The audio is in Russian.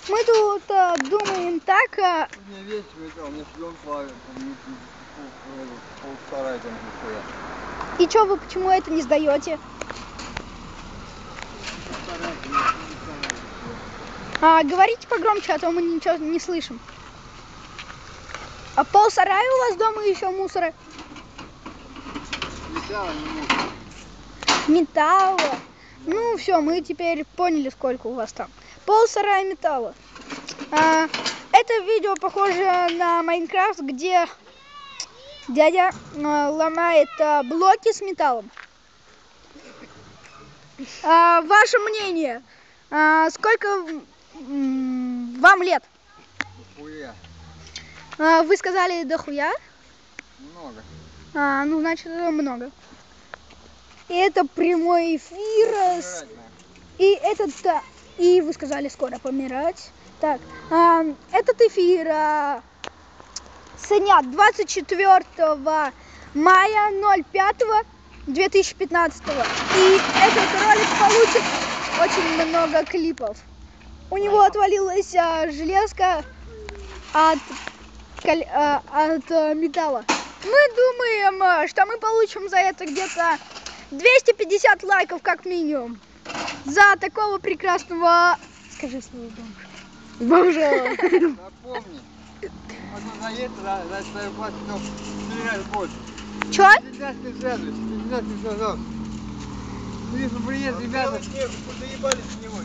Мы тут думаем так. Мне вещи металл, мне съем плавит, полтора там нихуя. И что вы почему это не сдаете? Говорите погромче, а то мы ничего не слышим. А пол сарая у вас дома еще мусора? Металла не мусор. Металла. Ну все, мы теперь поняли, сколько у вас там. Пол сарая металла. Это видео похоже на Майнкрафт, где дядя ломает блоки с металлом. Ваше мнение, сколько вам лет? Хуя. Вы сказали дохуя? Много. Ну значит много. И это прямой эфир. И вы сказали скоро помирать. Так, этот эфир снят 24 мая 05/2015. И этот ролик получит очень много клипов. У него отвалилась железка от металла. Мы думаем, что мы получим за это где-то 250 лайков как минимум. За такого прекрасного... Скажи свой бомжа. Напомни. Вот за это, за свою плату, но 3 раза больше. Чё? Сейчас ты следуешь, сейчас ты сказал. Ну если приедет, ребята... Заебались в него,